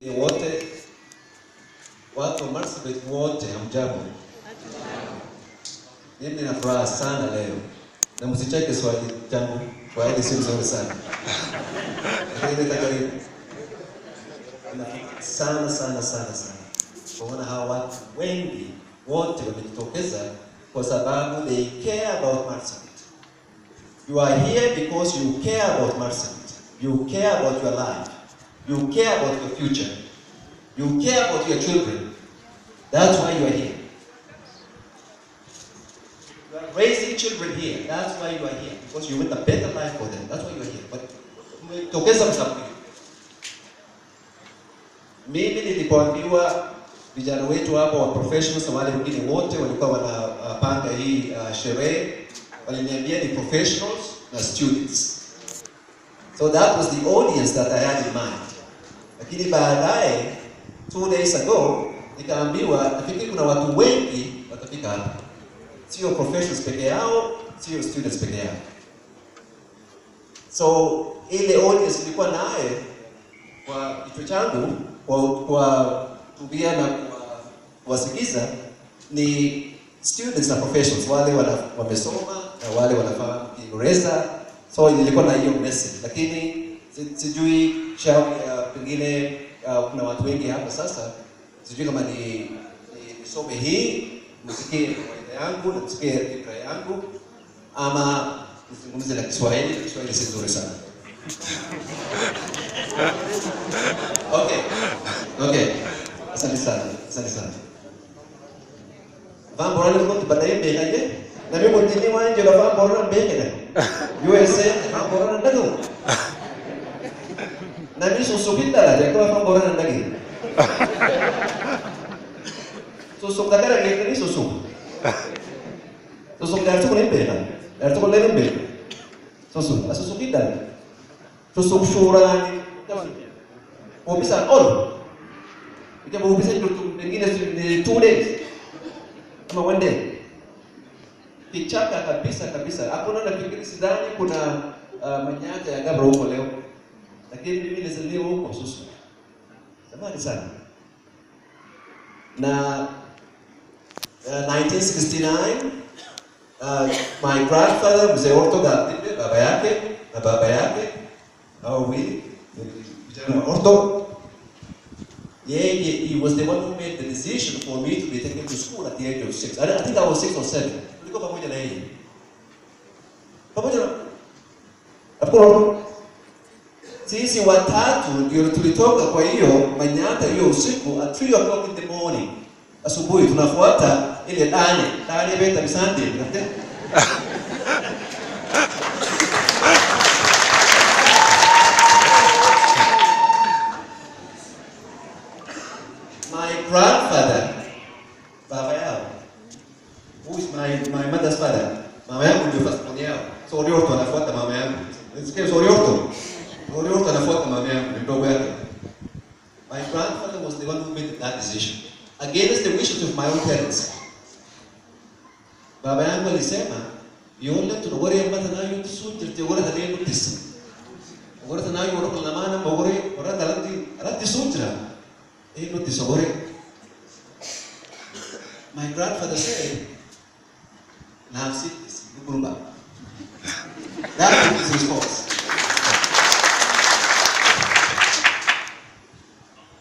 Wote watu wa Marsabit wote hamjambo. Mimi nina furaha sana leo. Na msicheke swali changu, kwa hili si nzuri sana. Lakini karibu. Sana. Kuona hawa watu wengi wote wamejitokeza kwa sababu they care about Marsabit. You are here because you care about Marsabit. You care about your life. You care about your future. You care about your children. That's why you are here. You are raising children here. That's why you are here. Because you want a better life for them. That's why you are here. But tokeza msafiri. Mimi nilipoambiwa vijana wetu hapo wa professionals na wale wengine wote walikuwa wanapanga hii sherehe, waliniambia ni professionals na students. So that was the audience that I had in mind. Lakini baadaye 2 days ago nikaambiwa nafikiri kuna watu wengi watafika hapa. Sio professionals peke yao, sio students peke yao. So ile audience nilikuwa naye kwa kichwa changu kwa tubia na kuwasikiza ni students na professionals, wale wamesoma na wale wanafahamu Kiingereza. So nilikuwa na hiyo message, lakini sijui shauri pengine kuna watu wengi hapa sasa, sijui kama nisome hii msikie kawaida yangu na msikie fikra yangu ama nizungumze na Kiswahili. Kiswahili si nzuri sana. Okay. Asante sana. Vambora ni mtu badai mbele aje. Na mimi mtini wanje la vambora mbele. USA vambora ndago. Na mimi susukita la kwa vambora ndagi. Susuk kadara ni susuk. Susuk dari tu mbele. Dari tu mbele. Susukita. Susuk shurani. Bisa all. Kita mau bisa duduk begini 2 days. Ama 1 day. Kichaka kabisa. Hapo ndo nafikiri sidhani kuna manyata ya Gabra huko leo. Lakini mimi nilizaliwa huko Susu. Zamani sana. Na 1969 my grandfather mzee Orto Gatinde, baba yake au wili Orto. He was the one who made the decision for me to be taken to school at the age of 6. I think I was 6 or 7. Tulikuwa pamoja na yeye. Hapo sisi watatu ndio tulitoka kwa hiyo manyata hiyo usiku at 3 o'clock in the morning. Asubuhi tunafuata ile dani beta bisande. My grandfather, baba yao, who is my mother's father, mama yangu ndio first born yao. So Orto anafuata mama yangu. Nisikie Orto anafuata mama yangu ndogo yake. My grandfather was the one who made that decision against the wishes of my own parents. Baba yangu alisema, "Yola tunawari mata na yutu sunjir te wala hale nutis." Wala tana yu wala kana mana bogore wala dalati sunjira. My grandfather said, "Now sit this,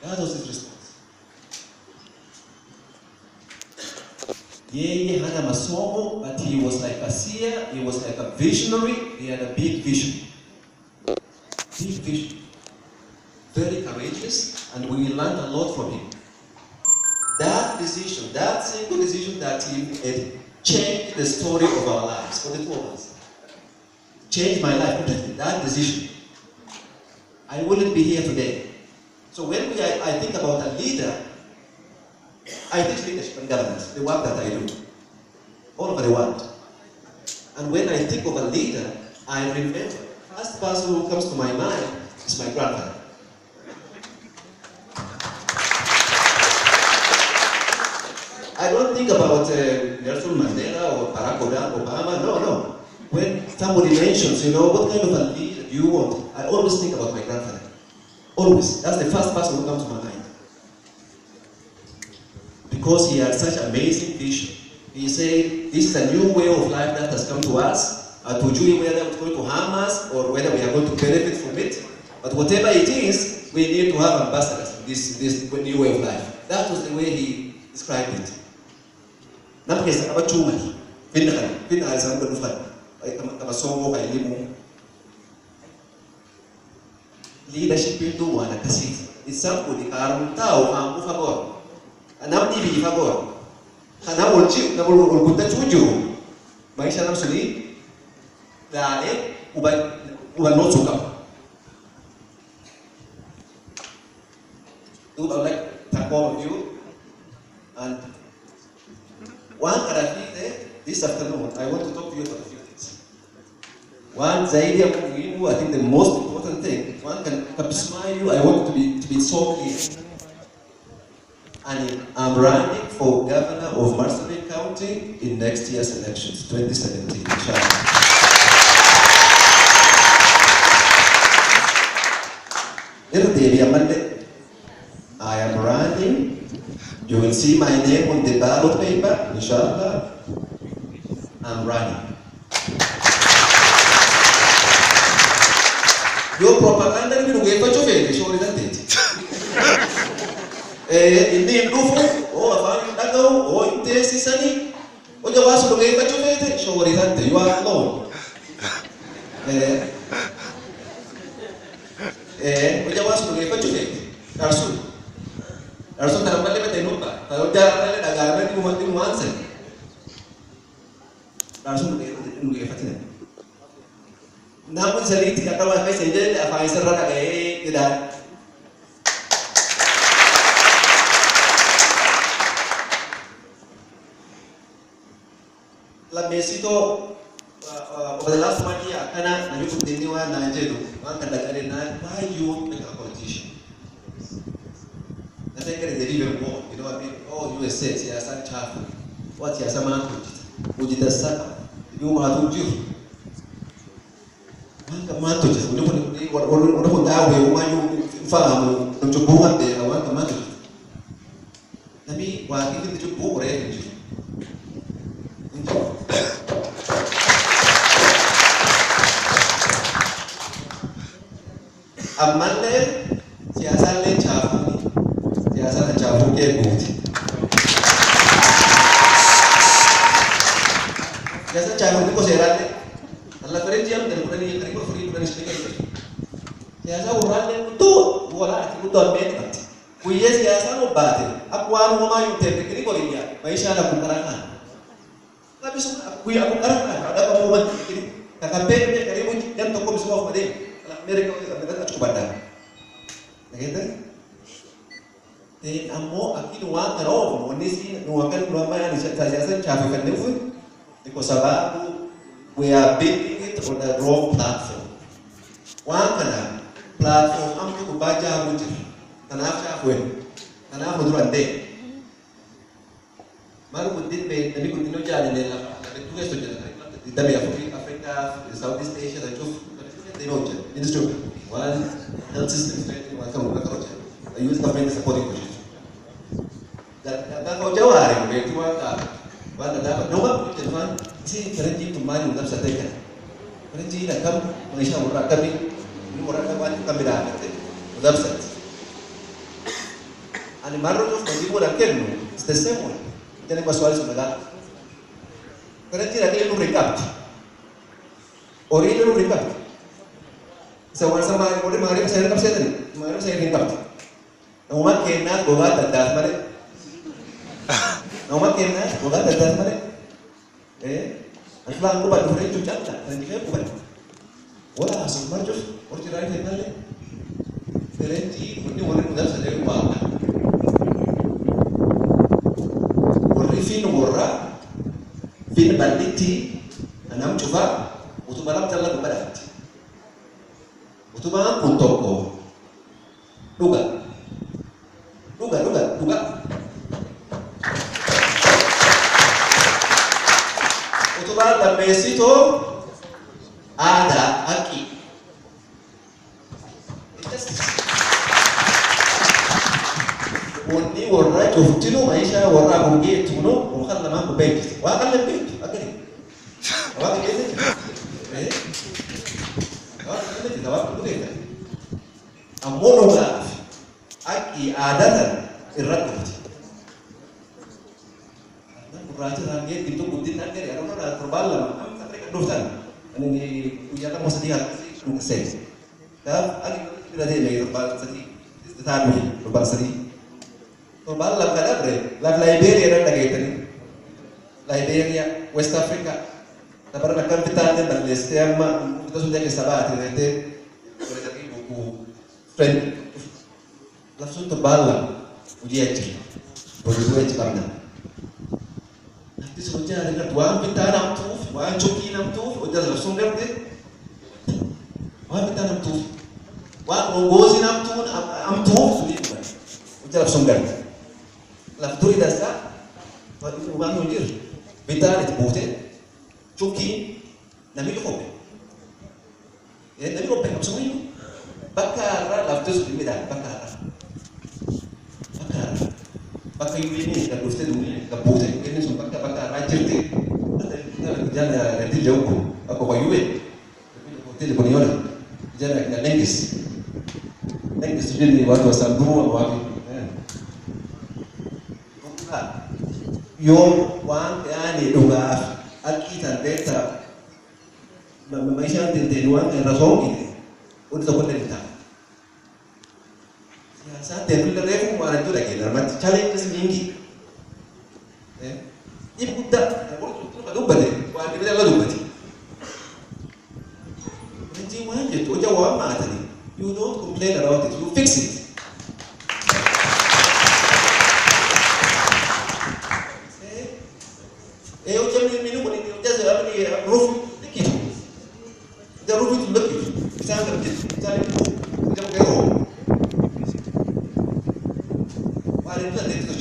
that was his response. Yeye hana masomo, but he was like a seer, he was like a visionary, he had a big vision. Very courageous, and we learned a lot from him. That decision, that single decision that he changed the story of our lives for the 2 of us. Changed my life completely. That decision. I wouldn't be here today. So when I think about a leader, I teach leadership and governance, the work that I do, all over the world. And when I think of a leader, I remember the first person who comes to my mind is my grandfather. I don't think about Nelson Mandela or Barack Obama. No. When somebody mentions, what kind of a leader do you want? I always think about my grandfather. Always. That's the first person who comes to my mind. Because he had such amazing vision. He said, this is a new way of life that has come to us. To judge whether it's going to harm us or whether we are going to benefit from it. But whatever it is, we need to have ambassadors in this new way of life. That was the way he described it. Napkesa kama chuma ni. Pinda alisema ndo nufanya. Kama somo kwa elimu. Leadership itu wana kasih. Isam udi karumtau ambu favor. Anam di favor. Karena ulci, namun ulkunta cuju. Maisha nam suni. Dane uban not suka. I would like to thank all of you. And one this afternoon, I want to talk to you about a few things. One, zaidi ya muhimu, I think the most important thing, one can smile you, I want to be so clear. And I'm running for governor of Marsabit County in next year's elections, 2017, inshallah. I am running. You will see my name on the ballot paper, inshallah. I'm running. Your propaganda will get much of it, show that it. In the Lufu, or Afan or in Tessisani, or the was to get much of it, show that you are alone. What was to get much of it? Narsu. Narsu Namale Tenuka, Taroja, Agarment, you want to answer. Narsu to get fatin. Namun seliti kata was messenger, a fine serrata that. La mesito over the last 1 year, Kana, and you could continue and Nigeria, one can why you make a politician? I think it is even more, you know what I mean? Oh, USA, yes, I'm chaff. What yes, I'm out with it, the sun, you want to do. One command to just what that way, why you farm to go up there, I want command to. Let me, why give it to go refuge. Amande siasa le chafu siasa na chafu ke buti siasa chafu ko serate alla frente am del kurani kari ko free kurani speaker siasa urale tu wala ati ku don bet ku yes siasa no bate akwa no ma yu te kiri ko liya maisha na kukarana tapi so ku ya kukarana ada ko mo kiri kakape karibu dan to ko bismo fade Amerika itu cukup badan, gitu. Dan amo aki nuang karo, ini sih nuangkan berapa yang disediakan cafe kan itu, di Kosovo, we are building it on the wrong platform. Wang kana platform am cukup baca muncul, tanah cafe, tanah muduran deh. Malu kutin be, tapi kutin aja ada nih lah, tapi tu es tu jadi, tapi Afrika, Southeast Asia dan cukup. They know it. It is true. One health system is one come back out. I use the main supporting position. That kau jauh hari, begitu apa? Pada dapat nomor telepon, si kerja kembali untuk setekan. Kerja nak kam, Malaysia orang kami, ini orang kami dah ada. Untuk set. Ani maru tu bagi orang kenu, it's the same one. Jadi pasal sudah. Kerja lagi itu recap. Ori itu recap. Sama-sama boleh mengarif saya rekap saya tadi, mengarif saya rekap. Nama kena boga dadas mare. Nama kena boga dadas mare. Asal aku bantu hari cuci tak, nanti saya bukan. Wah, semua jus, orang cerai ni nale. Kerenci, ini orang muda saja lupa. Orang fin orang, fin banditi, anam coba, untuk malam jalan kepada. Utuma puntoko. Duga. Utuma tambesito ada aki. Wanni warra cuftinu maisha warra bungi tuno bukan nama kubek. Wakan lebih akhirnya. Wakan lebih. Wakan lebih wakan lebih. Amono gak. Aki adatan irrat kurti. Raja rangi itu kutin nanti ya orang ada terbalik. Am tak mereka dosan. Ini punya kan masa dia sukses. Kan aki tidak ada lagi terbalik sedih. Tetapi terbalik sedih. Terbalik kada bre. Lag Liberia dan lagi tadi. Liberia, West Africa. Tapi nak kan kita ada dan listnya kita sudah kesabat nanti. Boleh jadi buku friend. Langsung terbalik. Uji aja. Boleh aja karena. Nanti sebenarnya dengan tuan kita nam tuh, tuan coki nam tuh, udah langsung deh. Tuan kita nam tuh, tuan monggosi nam tuh, am tuh, udah langsung deh. Lalu tuh tidak sah, tuan itu bukan mundur. Kita itu bote, coki, nami lupa. Ya nami lupa, langsung itu. Bakar, lalu tuh sudah beda, bakar. Pakai ini dan gusti dunia kabuze ini sumpah pakai rajin ti ada jana nanti jauh aku kayu hotel Boniola jana kita lengkis jadi waktu sambung waktu yom wan yani dunga akita beta maisha tentenuan en razón ini udah tak boleh kita saat dia dulu refu mana tu lagi, nama challenge seminggu. Ini budak, aku tu nak dua deh, wah dia dah dua deh. Nanti mana je tu jawab mana tadi? You don't complain about it, you fix it. Macam ni minum ni, macam apa ni roof lekit. Dah roof itu lekit, kita angkat kita macam kero. Ada itu nanti tu,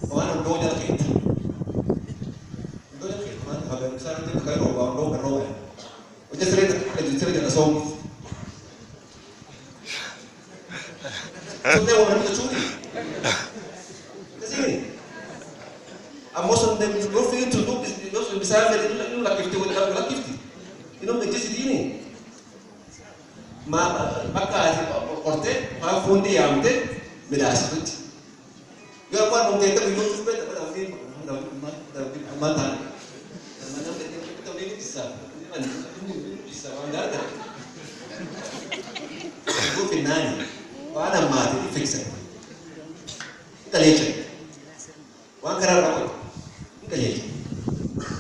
orang dua jalan kita, mana habis misalnya kita kaya orang dua, udah sering ada song, sudah orang itu curi, kesini, amosan dem roof itu tu, misalnya itu laki itu, ini macam ini, maka korte, fundi yang tu, beda sikit. Gak apa mungkin kita minum tu betul betul mantan. Mana kita ini bisa, bisa mandar kan? Ibu pinani, mana mati fix. Kita lihat, wan kerana apa? Kita lihat.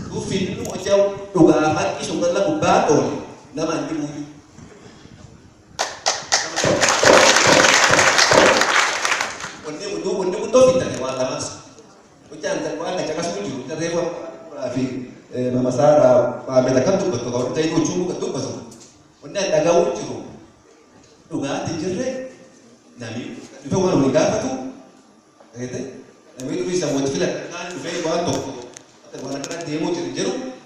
Tu fin lu macam duga hati sungguh lah bubatol, nama ibu. Untuk kita ni wala mas, ujian terkuat kerja kasuju, terlepas afi mama Sarah, melakukan tu betul, kalau kita itu cuma betul betul. Unda daga uju, duga tijerre, nami, itu orang menikah tu, kata, nami itu bisa buat filak, kan, itu bawa toko, atau mana kan dia mau jeru,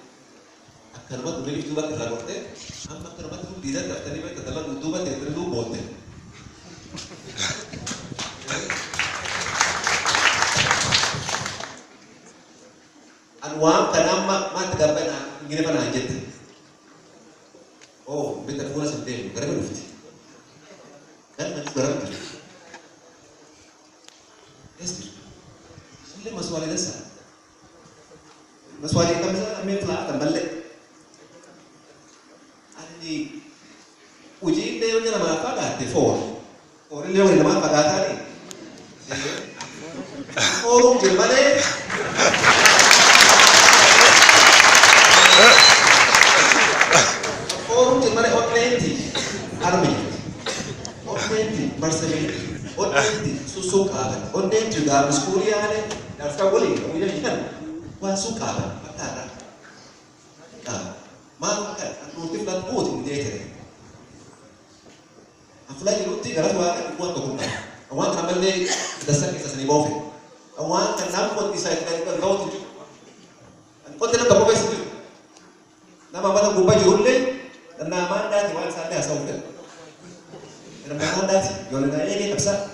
kerana tu beli itu bakat ragote, amma kerana tu tidak daftar ni bakat dalam itu bakat terlalu bote. Anwam kanama mat gabana gini mana aja tu. Oh, betul pula sebentar. Kerana berufti. Kan macam berapa tu? Esok. Sudah masuk desa. Masuk kami sana kami telah kembali. Adi uji dia punya nama apa kat telefon. Orang dia punya nama apa kat tadi? Forum Jerman. Forum di mana Otmenti, Army, Otmenti, Barcelona, Otmenti, Susuka, Otmenti juga Muskulia ni, dan Fabuli, kemudian ikan, Wasuka, Matara, makan, motif dan putih dia itu. Aflai ruti kerana tuan buat dokumen, awak kenapa ni dasar kisah seni bofi, awak kenapa kisah itu kau tuju, kau tidak tahu apa itu. Nama mana gubah jurulle, dan nama anda di mana sana asal udah. Nama anda sih, jualan aja ni tak sah.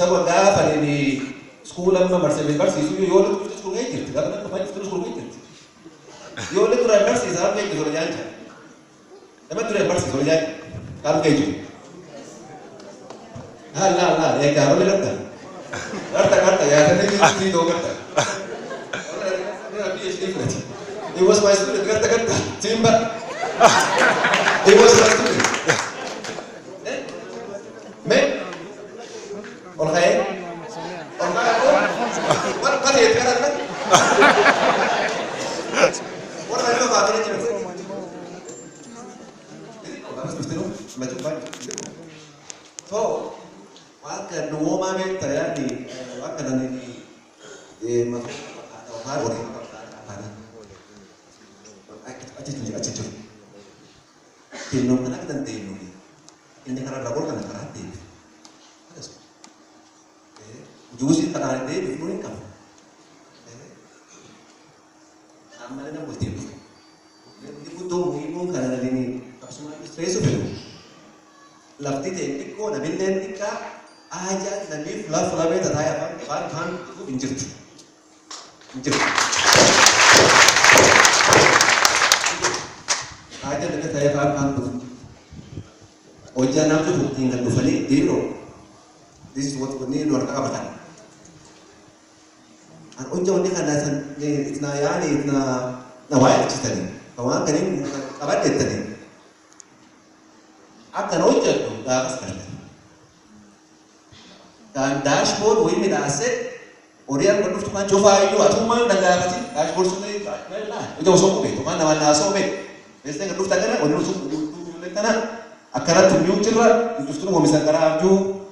Sama gaafa ni school amma marsabee barsiisu yoo leetu school ga'ee jirti gaafa nama baay'ee school ga'ee jirti yoo leetu raa barsiisaa amma eegi sola nyaancha nama ture barsiisu sola nyaancha kaam ga'ee jiru haa eegaa roole garta yaatanii ni doo garta he was my student garta simba he was my student me और है और मैं पर कर ये कर रहा और मैं तो बात नहीं करता बस कुछ दिनों मैं तो बात तो वाक नोमा में तैयार नहीं वाक करने नहीं ये मतलब हर और अच्छा तीनों का ना कितने तीनों ini karena labor kan karate jusi karate di mulai kamu amalnya nak buat itu ini butuh ibu karena ini semua stress itu lafti teknik ko nabi teknika aja nabi fla beta thaya kan itu injert aja dengan saya kan Oja nam tu tinggal dufani diro. This is what we need to work out. An oja ni kan nasan ni itna yani itna nawai citani. Kawan kanin kabar detani. Akan oja tu dah sekarang. Dan dashboard wih mina aset. Orang berdua cuma coba itu, atau mana dah kasi dashboard sungai lah. Itu osok tu, cuma nama naso be. Biasanya kan duftar kan, orang osok tu lekana. Akarat tujuh cerita, justru mau misal karaju,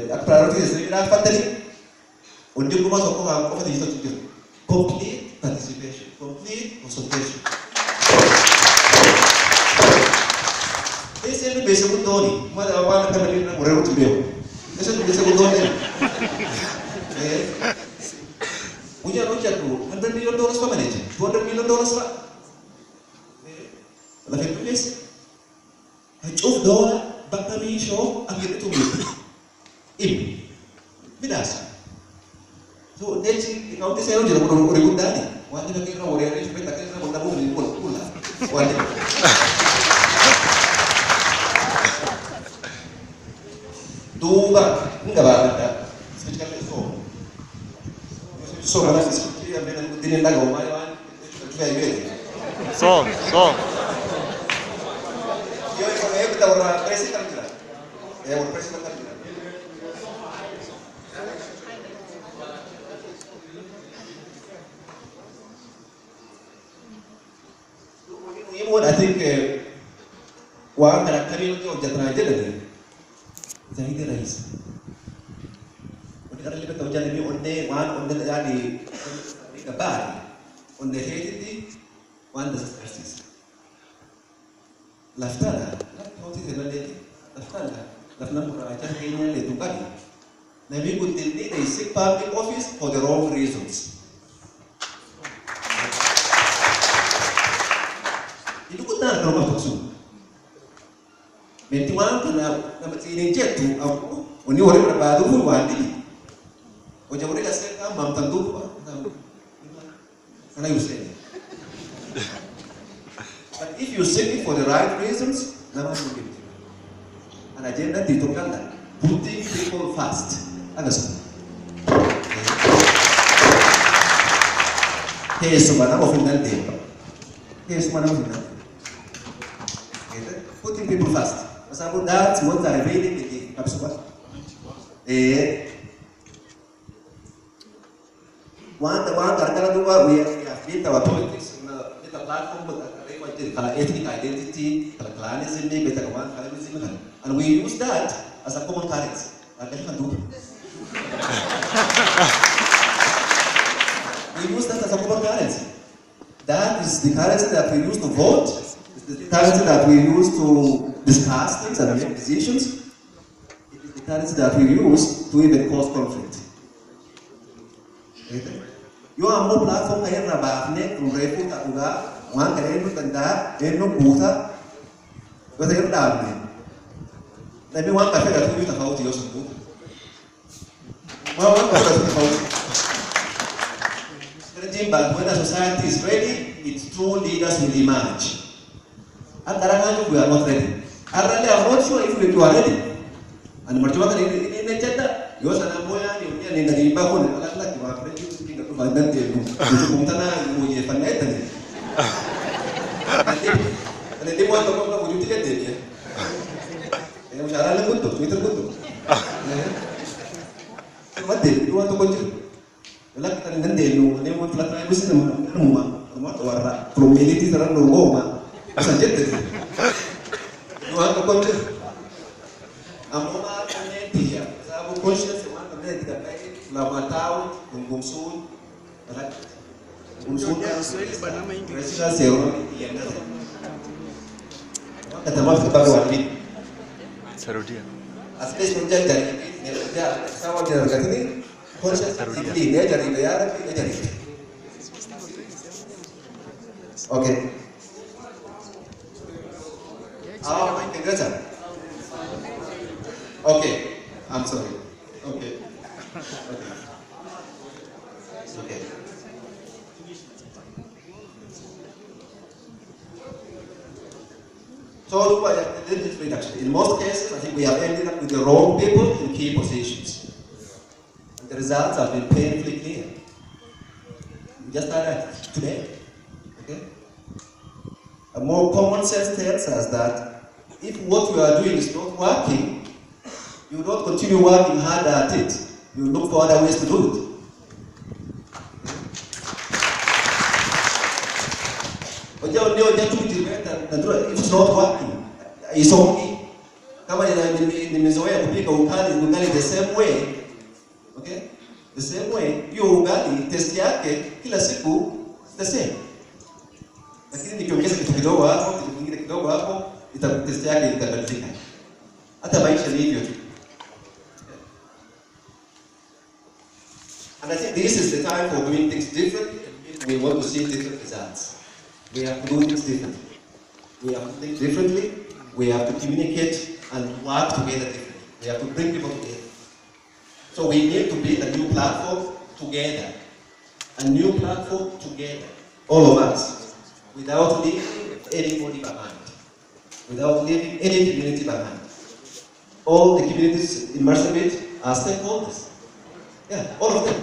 akar itu sesuatu yang apa tadi? Untuk rumah sokong apa tadi itu tujuh, complete participation, complete consultation. Ese itu biasa pun doni, mana apa nak kembali nak orang itu beo. Ese itu biasa pun doni. Punya tu, $100 million apa mana je? $200 million apa? Lagi tu biasa. Hajuf doa bakami show akhir itu bidas. So deci kau tu saya ujar orang bunda ni. Wajib kita orang ni supaya tak kena bunda ni pula. Wajib. Dua enggak banget. Sekarang itu. So mana sih yang benar benar nak gomai wan. So. Kita orang presiden kita, orang presiden kita. I think wah karakter itu jatuh aja deh. Jadi dia rais. Udah kalau kita tahu jadi onde jadi kabar, onde hati one das Laftana, how is it? Laftana muraja kenya le tukari. Nabi kutilni they seek public office for the wrong reasons. Itu kutan kalau maksud. Mentiwan kena nama ini jetu aku, ini orang berbadu pun wadi. Oja orang kasih kamu mam tentu apa? Karena usai. But if you seek it for the right reasons, nama mungkin. An agenda ditunggangan, putting people first. Ada semua. Semua nama final day. Semua nama final. Putting people first. Pasal that's what I really believe. Apa semua? One karena dua we have built our politics, kita platform kalau ethnic identity, kalau klanism, beta kawan, klanism kan, and we use that as a common currency. Agak kan dulu. We use that as a common currency. That is the currency that we use to vote. It's the currency that we use to discuss things and make decisions. It is the currency that we use to even cause conflict. Yo amo platform kaya rabafne, kumrepo tak juga. Wan kaya eno tanda, eno buta, basta eno dami. Nabi wan kafe kat kuyu takaw tiyo sa buta. But when a society is ready, its true leaders will emerge. And we are not ready. I am not sure if we are ready. And Martuaka in the Jetta, you are an Amoya, in the Ibahun, and I like you are ready to think of Montana, who is a fanatic. And they want to come up with you to get there. And I are good to Twitter good. What did you want to continue? Like and they know, and they want to try to see them from military around the Goma. You want to continue? I'm not here. I'm conscious of one of the Lamatau, Gumsun, Sarudia. As this okay. Okay. I'm sorry. Okay. Okay. So in most cases, I think we have ended up with the wrong people in key positions. And the results have been painfully clear. We just had that today. Okay? A more common sense tells us that if what you are doing is not working, you don't continue working hard at it. You look for other ways to do it. If it's not working, it's okay. Kama nimezoea kupika ugali the same way, okay? The same way, hiyo ugali test yake kila siku the same. Lakini nikiongeza kitu kidogo hapo, kitu kingine kidogo hapo, test yake itabadilika. Hata maisha ni hivyo tu. And I think this is the time for doing things differently. We want to see different results. We have to do things differently. We have to think differently. We have to communicate and work together differently. We have to bring people together. So we need to build a new platform together. A new platform together. All of us. Without leaving anybody behind. Without leaving any community behind. All the communities in Marsabit are stakeholders. Yeah, all of them.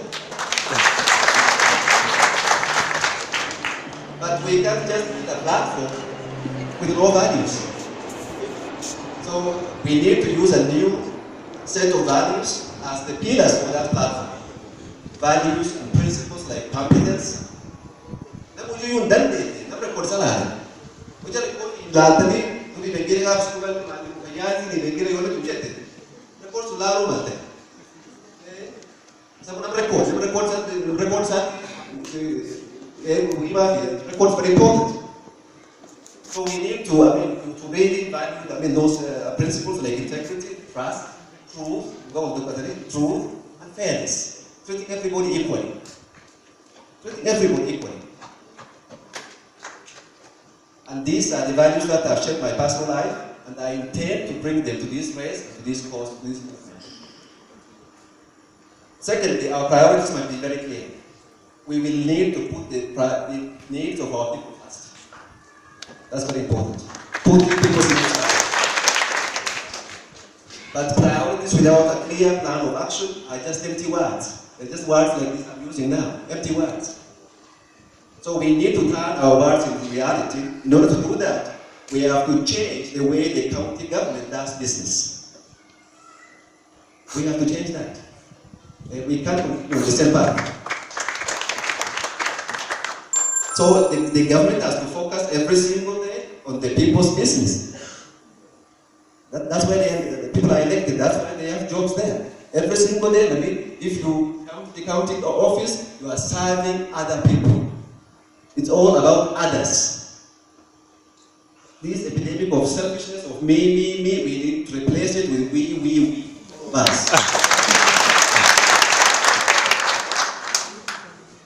But we can't just build a platform with low values. So we need to use a new set of values as the pillars for that platform. Values and principles like competence. Records very important. So we need to, to really value, those principles like integrity, trust, truth, truth, and fairness. Treating everybody equally. Treating everybody equally. And these are the values that have shaped my personal life, and I intend to bring them to this race, to this cause, to this movement. Secondly, our priorities must be very clear. We will need to put the needs of our people first. That's very important. Putting people's needs first. But priorities without a clear plan of action are just empty words. They're just words like this I'm using now. Empty words. So we need to turn our words into reality. In order to do that, we have to change the way the county government does business. We have to change that. We can't continue on the same path. So the government has to focus every single day on the people's business. That's why the people are elected. That's why they have jobs there. Every single day, if you come to the county office, you are serving other people. It's all about others. This epidemic of selfishness, of me, we need to replace it with we, us.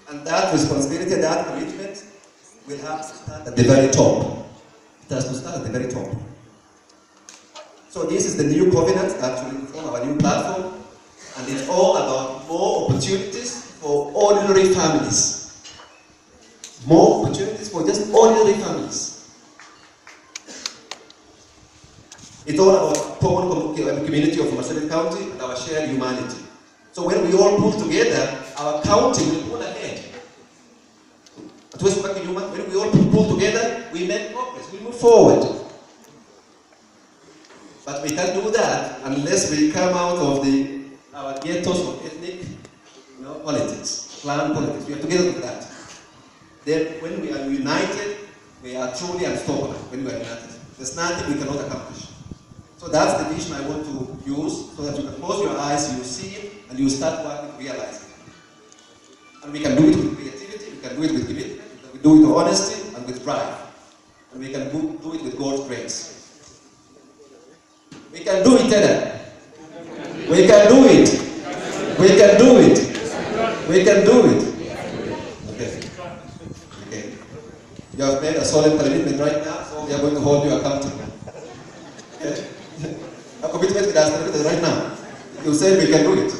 And that responsibility, that commitment, will have to start at the very top. It has to start at the very top. So this is the new covenant that will form our new platform. And it's all about more opportunities for ordinary families. More opportunities for just ordinary families. It's all about common community of Marsabit County and our shared humanity. So when we all pull together, our county will pull ahead. At Westpac Human, when we all pull together, we make progress, we move forward. But we can't do that unless we come out of our ghettos of ethnic politics, clan politics. We have to get out of that. Then when we are united, we are truly unstoppable when we are united. There's nothing we cannot accomplish. So that's the vision I want to use so that you can close your eyes, you see it, and you start working to realize it. And we can do it with creativity, we can do it with commitment, we can do it with honesty and with drive. And we can do it with God's grace. We can do it, Ted. We can do it. We can do it. We can do it. Okay. Okay. You have made a solemn commitment right now, so we are going to hold you accountable. Okay? A commitment with us right now. You said we can do it.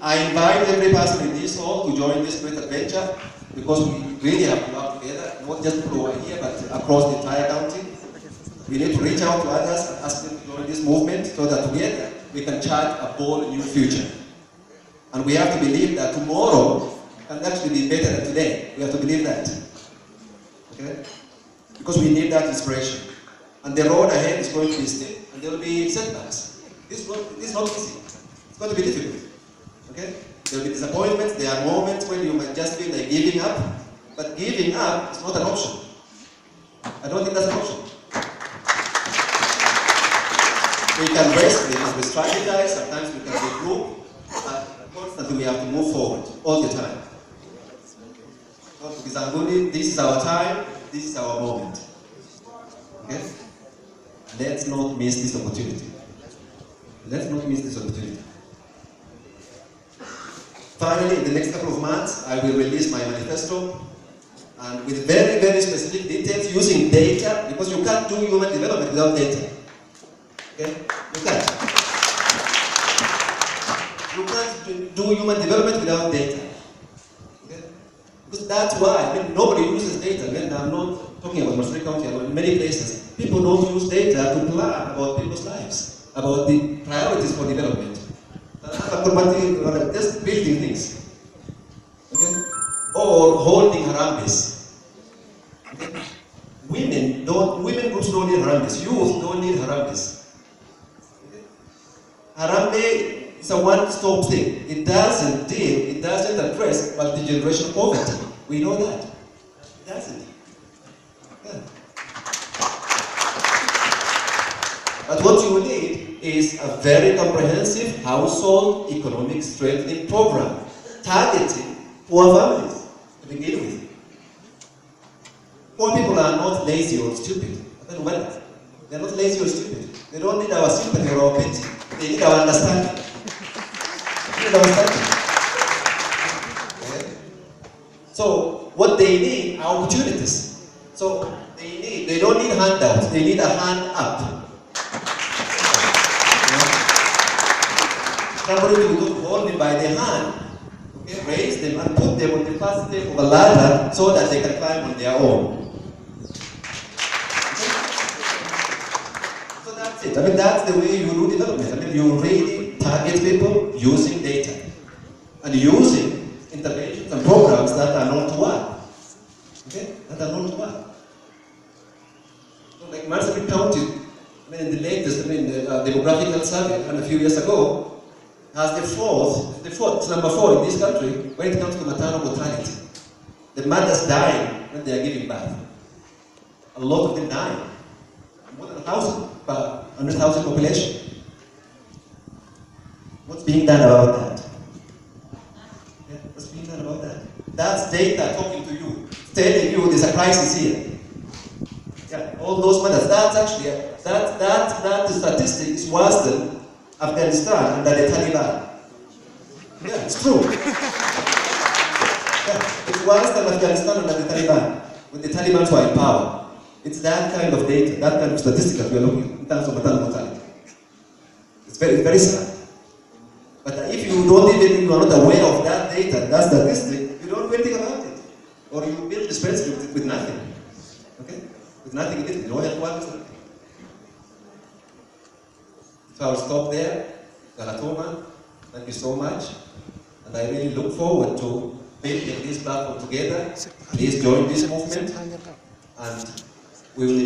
I invite every person in this hall to join this great adventure because we really have to work together, not just people who are here, but across the entire county. We need to reach out to others and ask them to join this movement so that together we can chart a bold new future. And we have to believe that tomorrow can actually be better than today. We have to believe that. Okay? Because we need that inspiration. And the road ahead is going to be steep and there will be setbacks. This is not easy. It's going to be difficult. Okay? There will be disappointments, there are moments when you might just feel like giving up. But giving up is not an option. I don't think that's an option. We can rest, we can strategize, sometimes we can regroup, but constantly we have to move forward all the time. This is our time, this is our moment. Okay? Let's not miss this opportunity. Let's not miss this opportunity. Finally, in the next couple of months, I will release my manifesto, and with very, very specific details using data, because you can't do human development without data. Okay? You can't. You can't do human development without data. Okay? Because that's why nobody uses data. I'm not talking about Marsabit County, but in many places, people don't use data to plan about people's lives, about the priorities for development. Just building things. Okay? Or holding Harambes. Okay? Women groups don't need Harambes. Youth don't need Harambes. Harambe is a one-stop thing. It doesn't address multi-generational poverty. We know that. It doesn't. Yeah. But what you need is a very comprehensive household economic strengthening program targeting poor families to begin with. Poor people are not lazy or stupid. They're not lazy or stupid. They don't need our sympathy or our pity. They need our understanding. They need our understanding. Okay? So what they need are opportunities. So they don't need handouts. They need a hand up. Somebody will hold them by the hand, okay, raise them and put them on the first step of a ladder so that they can climb on their own. That's the way you do development. You really target people using data and using interventions and programs that are known to work. Okay? That are known to work. So like Marsabit County, in the latest demographical survey a few years ago, has it's number 4 in this country when it comes to maternal mortality. The mothers dying when they are giving birth. A lot of them dying. More than 1,000 per 100,000 population. What's being done about that? Yeah, what's being done about that? That's data talking to you, telling you there's a crisis here. Yeah, all those mothers. That's actually that statistic is worse than Afghanistan under the Taliban. Yeah, it's true. Yeah, it's worse than Afghanistan under the Taliban when the Taliban were in power. It's that kind of data, that kind of statistics that we are looking at in terms of maternal mortality. It's very, very sad. you are not aware of that data, that statistic, you don't do anything about it. Or you build the spreadsheet with nothing. Okay? With nothing in it, no health workers, nothing. So I'll stop there. Galatoma, thank you so much. And I really look forward to building this platform together. Please join this movement. And we will